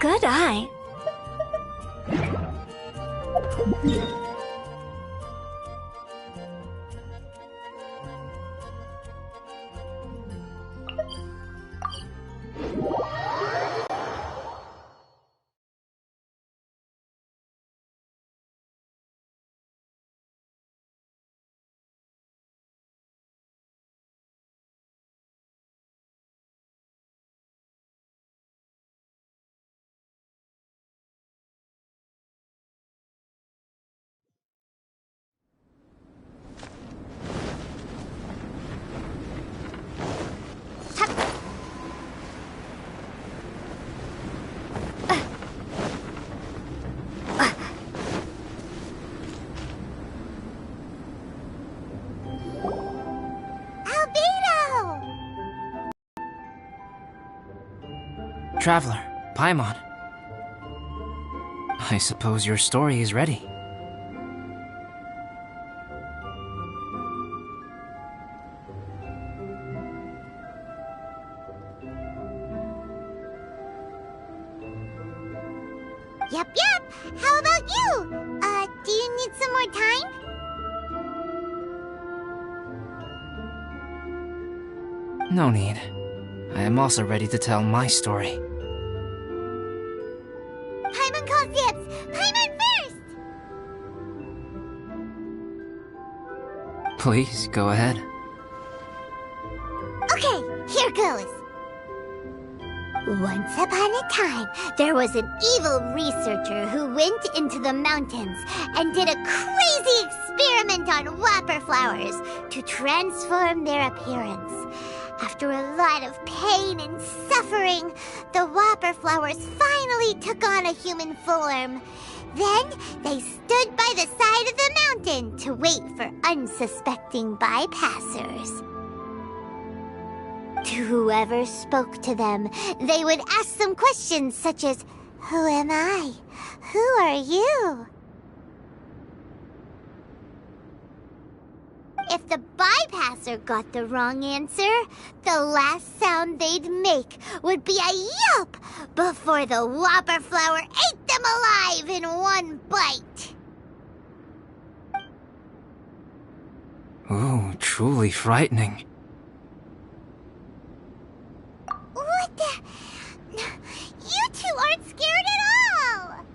Good eye. Traveler, Paimon. I suppose your story is ready. Yep. How about you? Do you need some more time? No need. I am also ready to tell my story. Paimon calls dibs! Paimon first! Please, go ahead. Okay, here goes. Once upon a time, there was an evil researcher who went into the mountains and did a crazy experiment on whopper flowers to transform their appearance. After a lot of pain and suffering, the whopper flowers finally took on a human form. Then they stood by the side of the mountain to wait for unsuspecting bypassers. To whoever spoke to them, they would ask some questions such as, "Who am I? Who are you?" If the bypasser got the wrong answer, the last sound they'd make would be a yelp before the whopper flower ate them alive in one bite. Ooh, truly frightening. What the? You two aren't scared at all!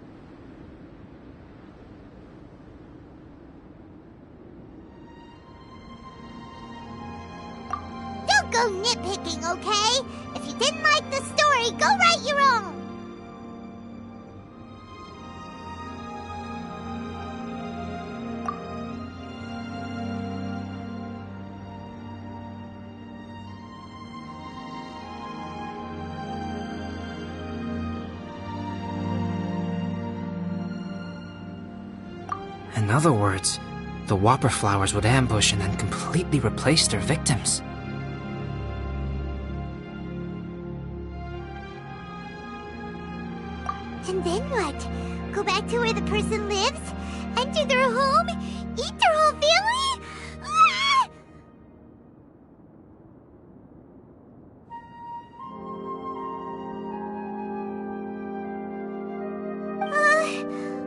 Don't go nitpicking, okay? If you didn't like the story, go write your own! In other words, the whopper flowers would ambush and then completely replace their victims. And then what? Go back to where the person lives? Enter their home? Eat their whole family? Ah!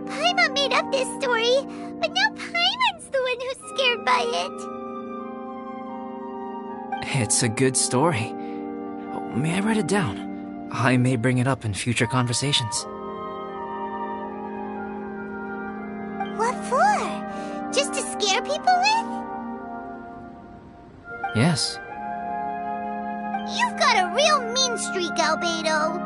Paimon made up this story, but now Paimon's the one who's scared by it. It's a good story. Oh, may I write it down? I may bring it up in future conversations. What for? Just to scare people with? Yes. You've got a real mean streak, Albedo.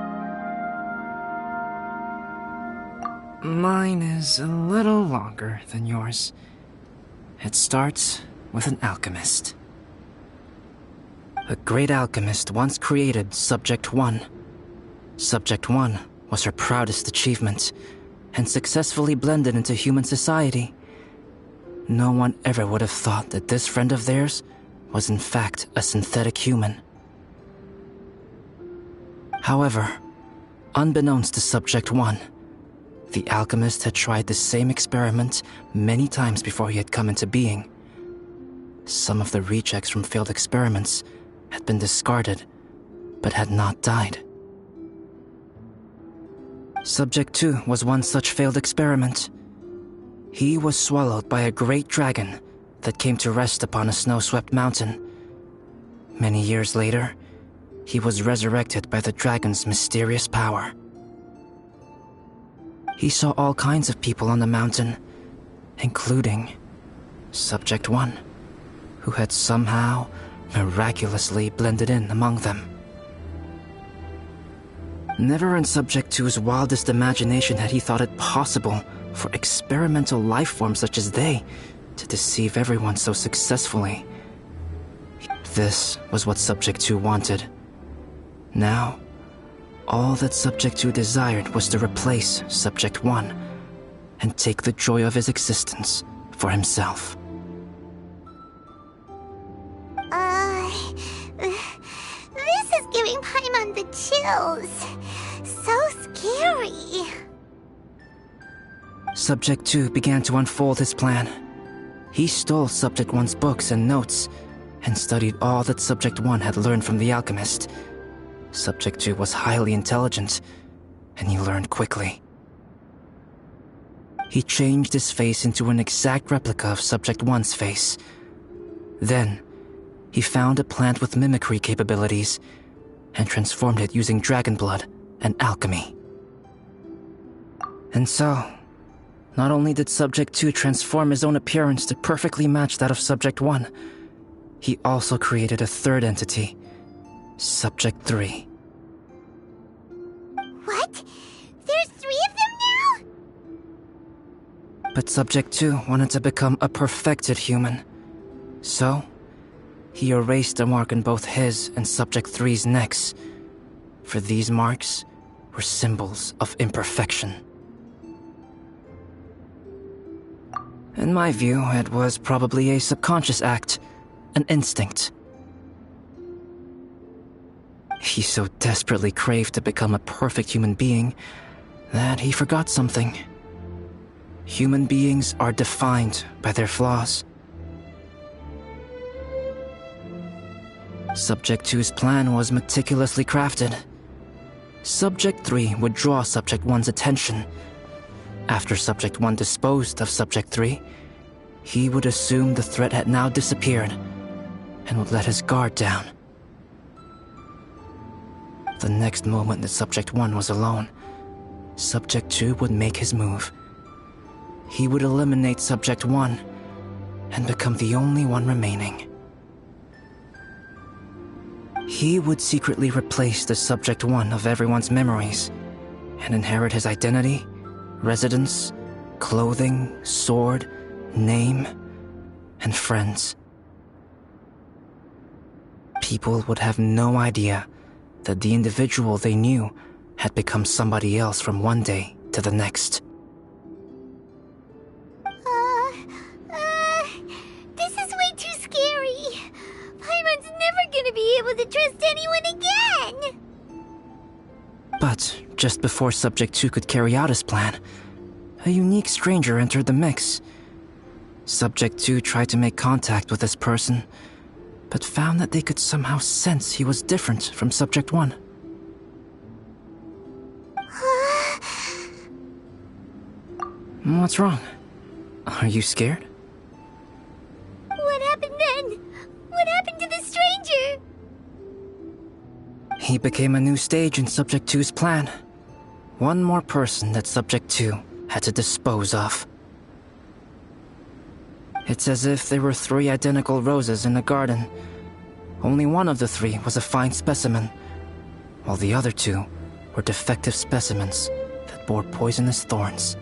Mine is a little longer than yours. It starts with an alchemist. A great alchemist once created Subject 1. Subject 1 was her proudest achievement, and successfully blended into human society. No one ever would have thought that this friend of theirs was in fact a synthetic human. However, unbeknownst to Subject 1, the alchemist had tried the same experiment many times before he had come into being. Some of the rejects from failed experiments had been discarded, but had not died. Subject 2 was one such failed experiment. He was swallowed by a great dragon that came to rest upon a snow-swept mountain. Many years later, he was resurrected by the dragon's mysterious power. He saw all kinds of people on the mountain, including Subject 1, who had somehow miraculously blended in among them. Never in Subject 2's wildest imagination had he thought it possible for experimental life forms such as they to deceive everyone so successfully. This was what Subject 2 wanted. Now, all that Subject 2 desired was to replace Subject 1 and take the joy of his existence for himself. This is giving Paimon the chills. So scary. Subject 2 began to unfold his plan. He stole Subject 1's books and notes and studied all that Subject 1 had learned from the alchemist. Subject 2 was highly intelligent, and he learned quickly. He changed his face into an exact replica of Subject 1's face. Then, he found a plant with mimicry capabilities and transformed it using dragon blood and alchemy. And so, not only did Subject 2 transform his own appearance to perfectly match that of Subject 1, he also created a third entity, Subject 3. What? There's 3 of them now? But Subject 2 wanted to become a perfected human. So, he erased a mark on both his and Subject 3's necks, for these marks were symbols of imperfection. In my view, it was probably a subconscious act, an instinct. He so desperately craved to become a perfect human being that he forgot something. Human beings are defined by their flaws. Subject 2's plan was meticulously crafted. Subject 3 would draw Subject 1's attention. After Subject 1 disposed of Subject 3, he would assume the threat had now disappeared and would let his guard down. The next moment that Subject 1 was alone, Subject 2 would make his move. He would eliminate Subject 1 and become the only one remaining. He would secretly replace the Subject 1 of everyone's memories and inherit his identity, residence, clothing, sword, name, and friends. People would have no idea that the individual they knew had become somebody else from one day to the next. This is way too scary. Paimon's never gonna be able to trust anyone again. But just before Subject 2 could carry out his plan, a unique stranger entered the mix. Subject 2 tried to make contact with this person, but found that they could somehow sense he was different from Subject 1. What's wrong? Are you scared? What happened then? What happened to the stranger? He became a new stage in Subject 2's plan. One more person that Subject 2 had to dispose of. It's as if there were 3 identical roses in a garden. Only one of the 3 was a fine specimen, while the other 2 were defective specimens that bore poisonous thorns.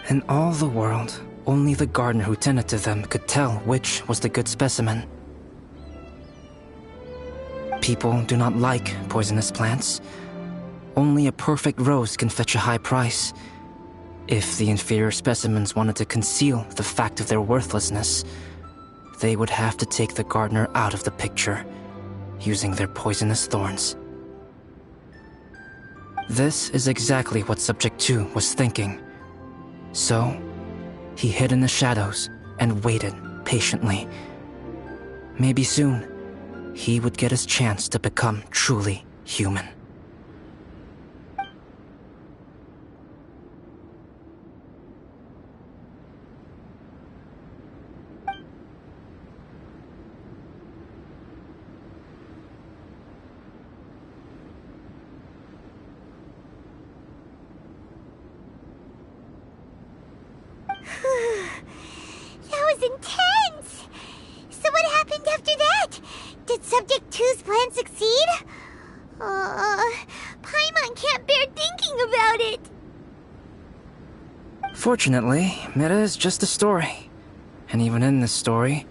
In all the world, only the gardener who tended to them could tell which was the good specimen. People do not like poisonous plants. Only a perfect rose can fetch a high price. If the inferior specimens wanted to conceal the fact of their worthlessness, they would have to take the gardener out of the picture, using their poisonous thorns. This is exactly what Subject 2 was thinking. So, he hid in the shadows and waited patiently. Maybe soon, he would get his chance to become truly human. intense! So what happened after that? Did Subject 2's plan succeed? Paimon can't bear thinking about it! Fortunately, Meta is just a story. And even in this story,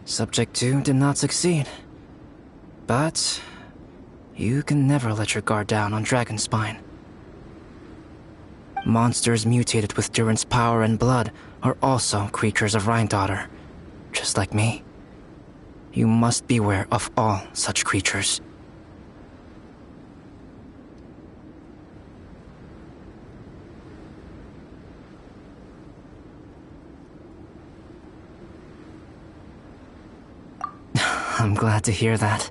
Subject 2 did not succeed. But you can never let your guard down on Dragonspine. Monsters mutated with Durin's power and blood are also creatures of Rhine-Daughter, just like me. You must beware of all such creatures. I'm glad to hear that.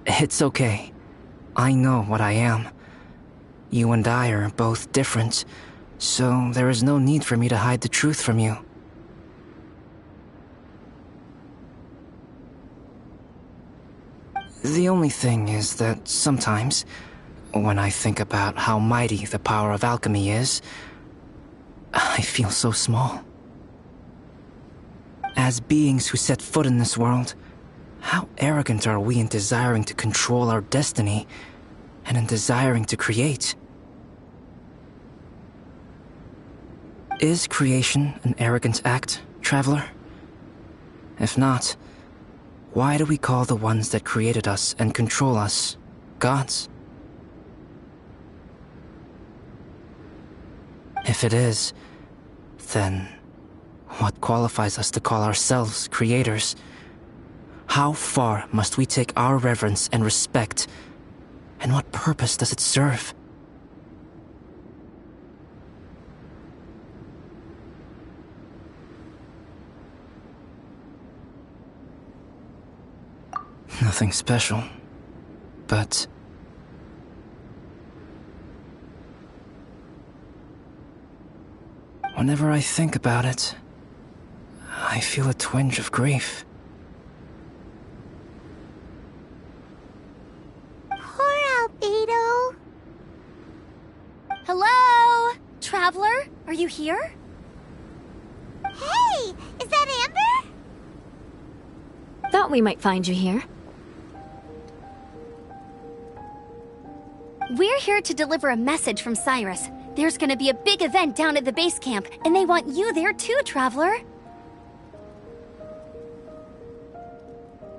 It's okay. I know what I am. You and I are both different, so there is no need for me to hide the truth from you. The only thing is that sometimes, when I think about how mighty the power of alchemy is, I feel so small. As beings who set foot in this world, how arrogant are we in desiring to control our destiny and in desiring to create? Is creation an arrogant act, Traveler? If not, why do we call the ones that created us and control us gods? If it is, then what qualifies us to call ourselves creators? How far must we take our reverence and respect, and what purpose does it serve? Nothing special, but whenever I think about it, I feel a twinge of grief. Hello? Traveler? Are you here? Hey! Is that Amber? Thought we might find you here. We're here to deliver a message from Cyrus. There's gonna be a big event down at the base camp, and they want you there too, Traveler.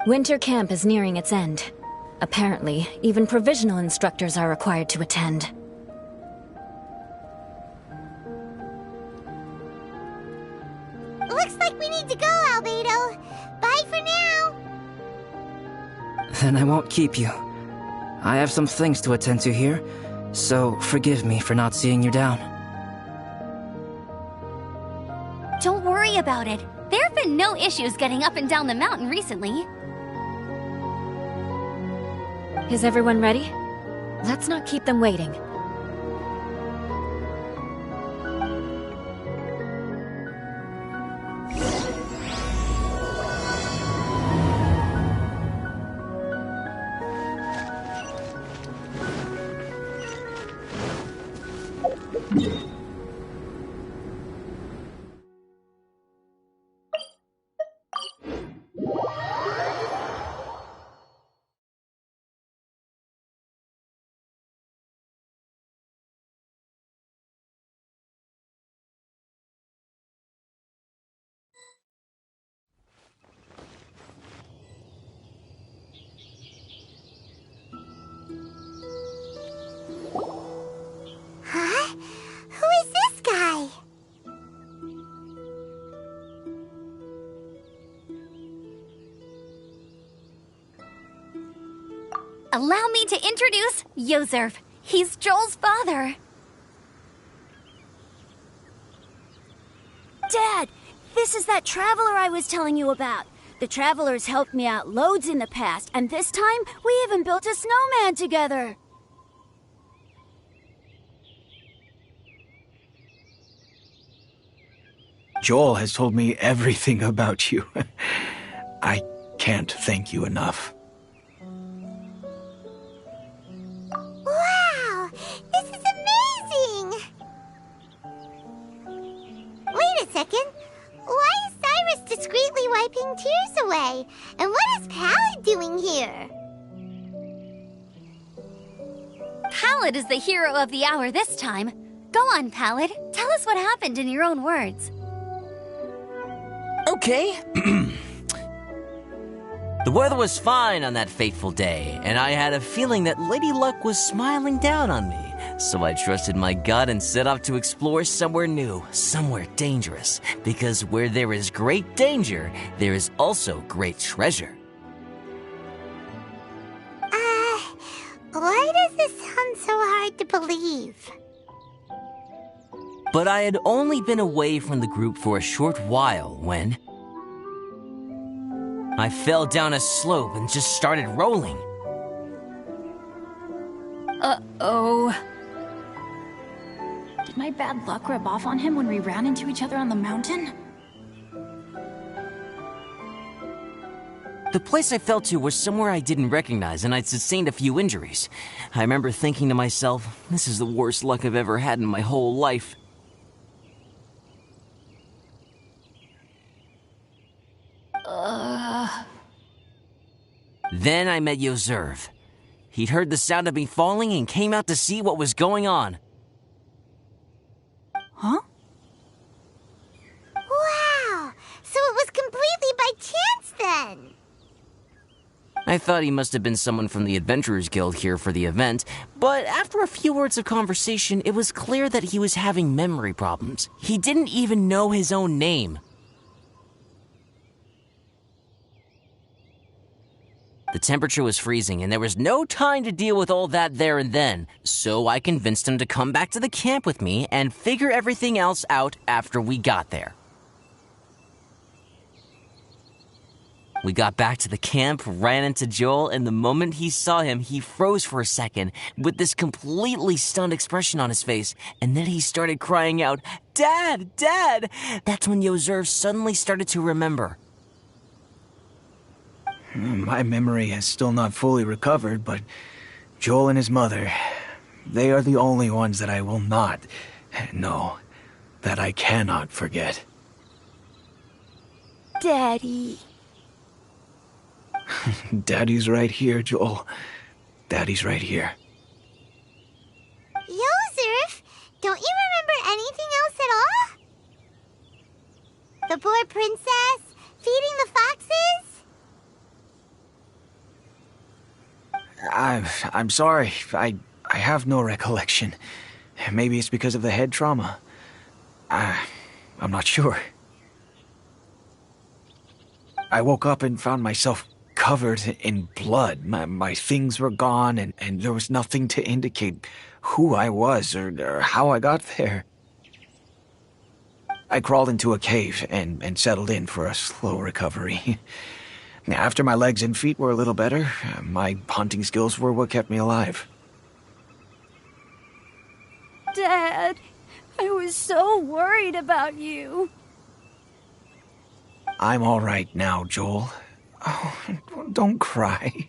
Winter camp is nearing its end. Apparently, even provisional instructors are required to attend. Looks like we need to go, Albedo. Bye for now. Then I won't keep you. I have some things to attend to here, so forgive me for not seeing you down. Don't worry about it. There have been no issues getting up and down the mountain recently. Is everyone ready? Let's not keep them waiting. Huh? Who is this guy? Allow me to introduce Yozerf. He's Joel's father. Dad, this is that traveler I was telling you about. The traveler's helped me out loads in the past, and this time we even built a snowman together. Joel has told me everything about you. I can't thank you enough. Wow! This is amazing! Wait a second. Why is Cyrus discreetly wiping tears away. And what is Pallid doing here? Pallid is the hero of the hour this time. Go on, Pallid. Tell us what happened in your own words. Okay. The weather was fine on that fateful day, and I had a feeling that Lady Luck was smiling down on me. So I trusted my gut and set off to explore somewhere new, somewhere dangerous. Because where there is great danger, there is also great treasure. Why does this sound so hard to believe? But I had only been away from the group for a short while when I fell down a slope and just started rolling. Uh-oh. Did my bad luck rub off on him when we ran into each other on the mountain? The place I fell to was somewhere I didn't recognize, and I'd sustained a few injuries. I remember thinking to myself, this is the worst luck I've ever had in my whole life. Then I met Yozerv. He'd heard the sound of me falling and came out to see what was going on. Huh? Wow! So it was completely by chance then! I thought he must have been someone from the Adventurers Guild here for the event, but after a few words of conversation, it was clear that he was having memory problems. He didn't even know his own name. The temperature was freezing, and there was no time to deal with all that there and then, so I convinced him to come back to the camp with me and figure everything else out after we got there. We got back to the camp, ran into Joel, and the moment he saw him, he froze for a second with this completely stunned expression on his face, and then he started crying out, "Dad! Dad!" That's when Yozerv suddenly started to remember. My memory has still not fully recovered, but Joel and his mother, they are the only ones that I will not, no, that I cannot forget. Daddy. Daddy's right here, Joel. Daddy's right here. Yozerv, don't you remember anything else at all? The poor princess, feeding the foxes? I'm sorry. I have no recollection. Maybe it's because of the head trauma. I'm not sure. I woke up and found myself covered in blood. My things were gone, and there was nothing to indicate who I was or how I got there. I crawled into a cave and settled in for a slow recovery. After my legs and feet were a little better, my hunting skills were what kept me alive. Dad, I was so worried about you. I'm all right now, Joel. Oh, don't cry.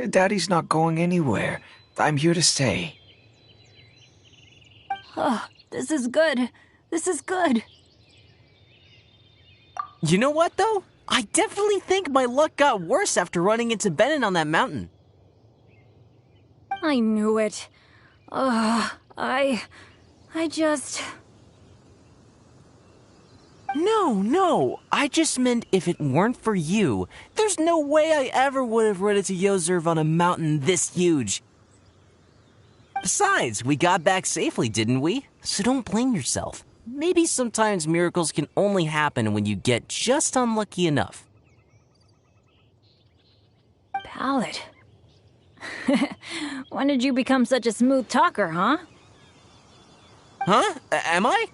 Daddy's not going anywhere. I'm here to stay. Oh, this is good. This is good. You know what, though? I definitely think my luck got worse after running into Benin on that mountain. I knew it. I just... No. I just meant if it weren't for you, there's no way I ever would have run into Yozerv on a mountain this huge. Besides, we got back safely, didn't we? So don't blame yourself. Maybe sometimes miracles can only happen when you get just unlucky enough. Pallid. When did you become such a smooth talker, huh? Huh? Am I?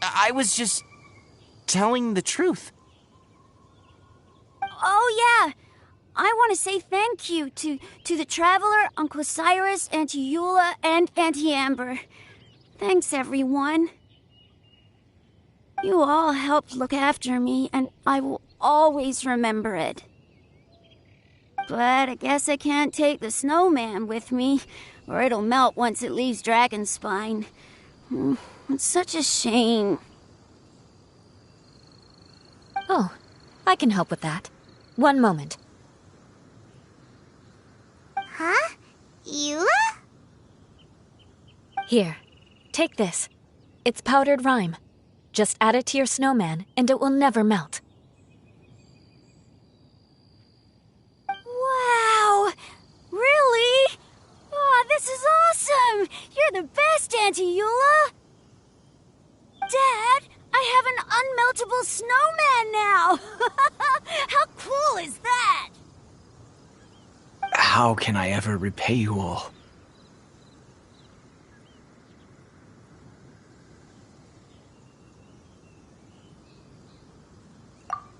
I was just telling the truth. Oh, yeah. I want to say thank you to the Traveler, Uncle Cyrus, Auntie Eula, and Auntie Amber. Thanks, everyone. You all helped look after me, and I will always remember it. But I guess I can't take the snowman with me, or it'll melt once it leaves Dragonspine. It's such a shame. Oh, I can help with that. One moment. Huh? Eula? Here, take this. It's powdered rime. Just add it to your snowman, and it will never melt. Wow! Really? Oh, this is awesome! You're the best, Auntie Eula! Dad, I have an unmeltable snowman now! How cool is that? How can I ever repay you all?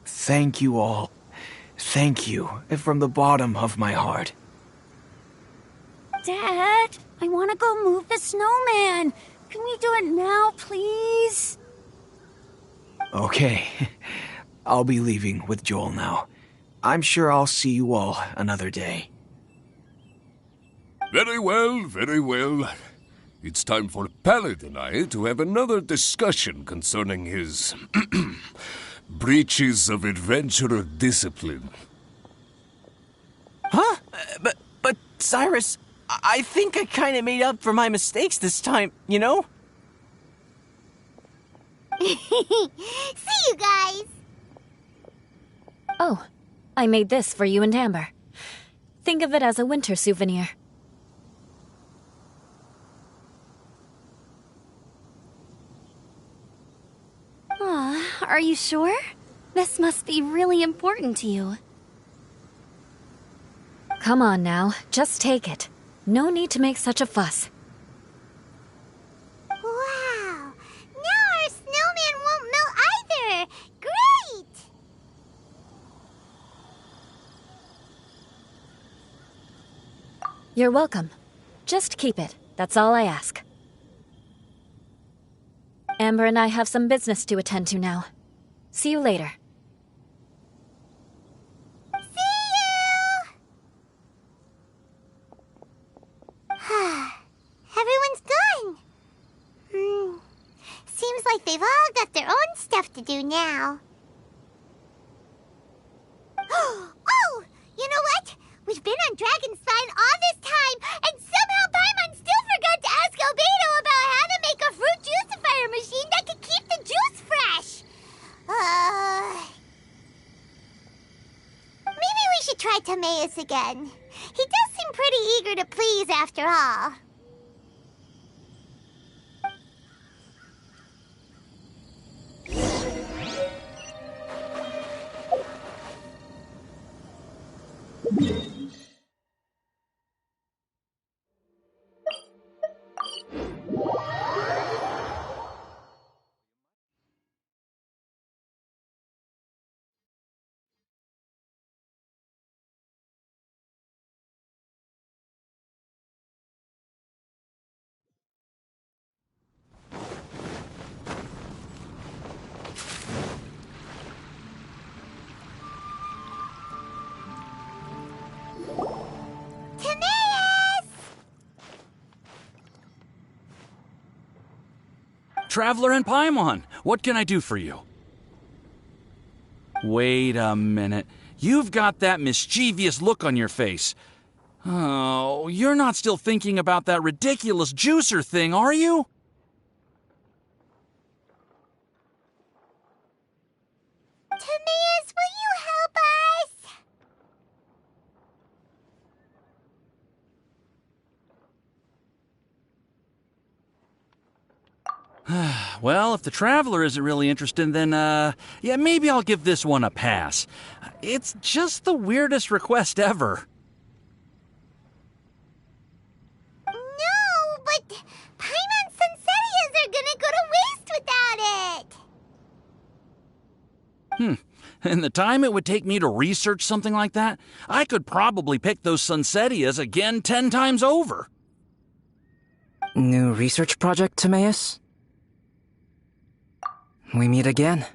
Thank you all. Thank you from the bottom of my heart. Dad, I want to go move the snowman. Can we do it now, please? Okay. I'll be leaving with Joel now. I'm sure I'll see you all another day. Very well, very well. It's time for Pallet and I to have another discussion concerning his breaches of adventurer discipline. Huh? But Cyrus, I think I kind of made up for my mistakes this time, you know? See you guys! Oh, I made this for you and Amber. Think of it as a winter souvenir. Are you sure? This must be really important to you. Come on now, just take it. No need to make such a fuss. Wow! Now our snowman won't melt either! Great! You're welcome. Just keep it. That's all I ask. Amber and I have some business to attend to now. See you later. Everyone's gone. Seems like they've all got their own stuff to do now. Oh! You know what? We've been on Dragon's Spine all this time, and somehow Paimon still forgot to ask Albedo about how to make a fruit juicifier machine that could keep the juice fresh. Maybe we should try Timaeus again. He does seem pretty eager to please after all. Traveler and Paimon, what can I do for you? Wait a minute. You've got that mischievous look on your face. Oh, you're not still thinking about that ridiculous juicer thing, are you? Timaeus, will you help us? Well, if the Traveler isn't really interested, then, yeah, maybe I'll give this one a pass. It's just the weirdest request ever. No, but Paimon's Sunsettias are gonna go to waste without it! In the time it would take me to research something like that, I could probably pick those Sunsettias again 10 times over. New research project, Timaeus? We meet again.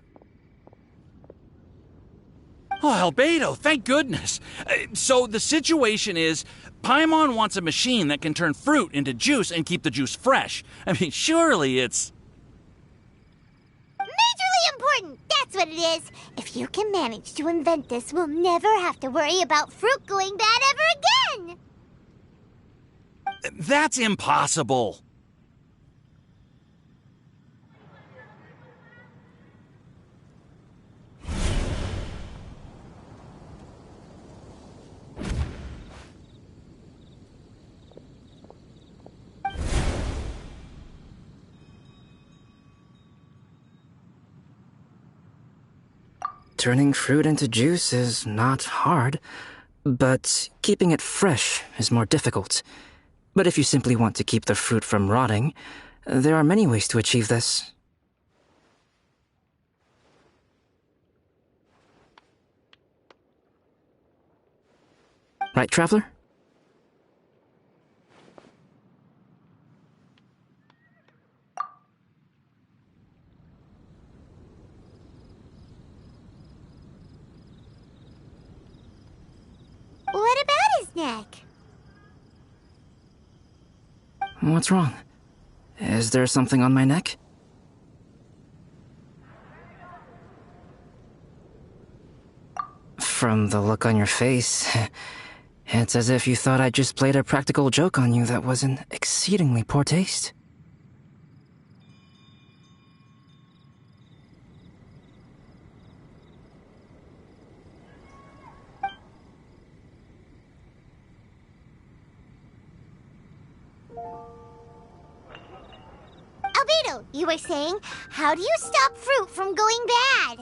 Oh, Albedo, thank goodness. So the situation is, Paimon wants a machine that can turn fruit into juice and keep the juice fresh. I mean, surely it's... Majorly important, that's that's what it is. If you can manage to invent this, we'll never have to worry about fruit going bad ever again! That's impossible! Turning fruit into juice is not hard, but keeping it fresh is more difficult. But if you simply want to keep the fruit from rotting, there are many ways to achieve this. Right, Traveler? What about his neck? What's wrong? Is there something on my neck? From the look on your face, it's as if you thought I just played a practical joke on you that was in exceedingly poor taste. Albedo, you were saying, how do you stop fruit from going bad?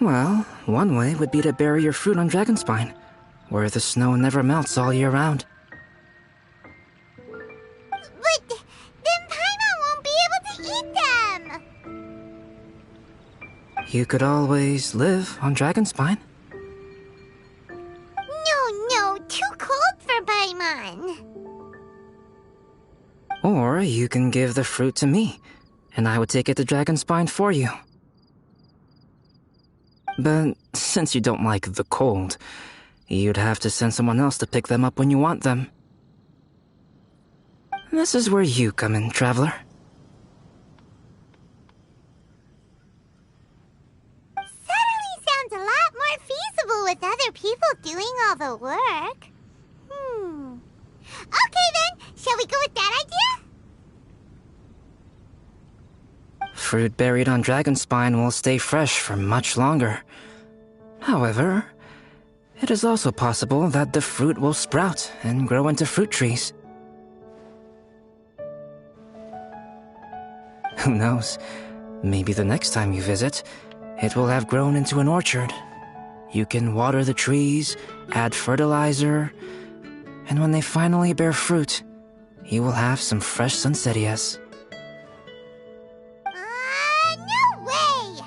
Well, one way would be to bury your fruit on Dragonspine, where the snow never melts all year round. But then Paimon won't be able to eat them! You could always live on Dragonspine. No, too cold for Paimon. Or you can give the fruit to me, and I would take it to Dragonspine for you. But since you don't like the cold, you'd have to send someone else to pick them up when you want them. This is where you come in, Traveler. Suddenly sounds a lot more feasible with other people doing all the work. Okay then, shall we go with that idea? Fruit buried on Dragonspine will stay fresh for much longer. However, it is also possible that the fruit will sprout and grow into fruit trees. Who knows? Maybe the next time you visit, it will have grown into an orchard. You can water the trees, add fertilizer, and when they finally bear fruit, you will have some fresh sunsettias. No way!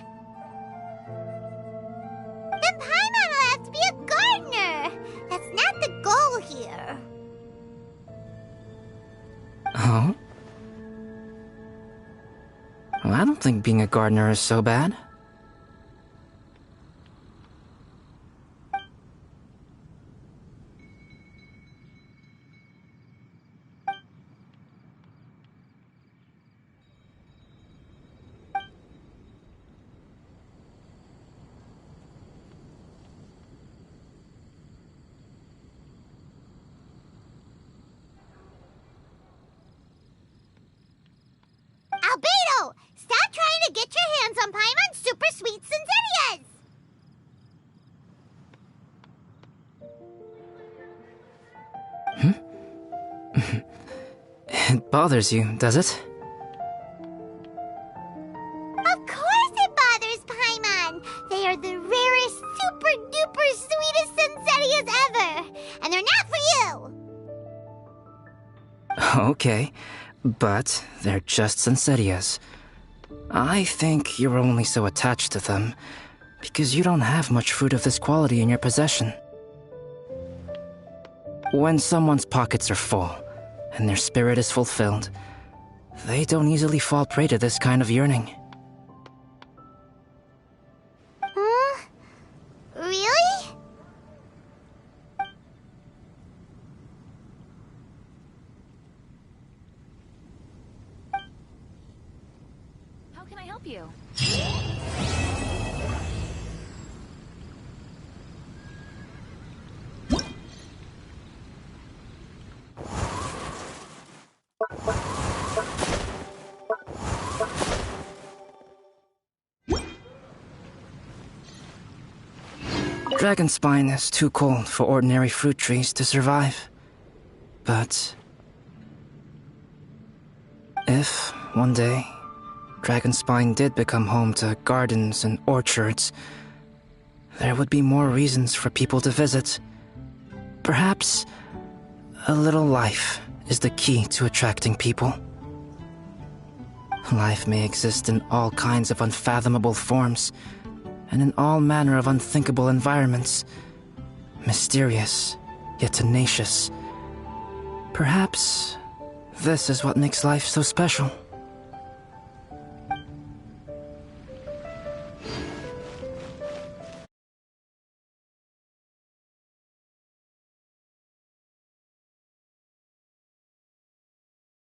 Then Paimon will have to be a gardener! That's not the goal here. Oh? Well, I don't think being a gardener is so bad. Albedo! Stop trying to get your hands on Paimon's super sweet Sensitias! It bothers you, does it? Of course it bothers Paimon! They are the rarest, super-duper sweetest Sensitias ever! And they're not for you! Okay, but they're just Sensitias. I think you're only so attached to them because you don't have much fruit of this quality in your possession. When someone's pockets are full and their spirit is fulfilled, they don't easily fall prey to this kind of yearning. Really? Dragonspine is too cold for ordinary fruit trees to survive. But if, one day, Dragonspine did become home to gardens and orchards, there would be more reasons for people to visit. Perhaps a little life is the key to attracting people. Life may exist in all kinds of unfathomable forms, and in all manner of unthinkable environments. Mysterious, yet tenacious. Perhaps this is what makes life so special.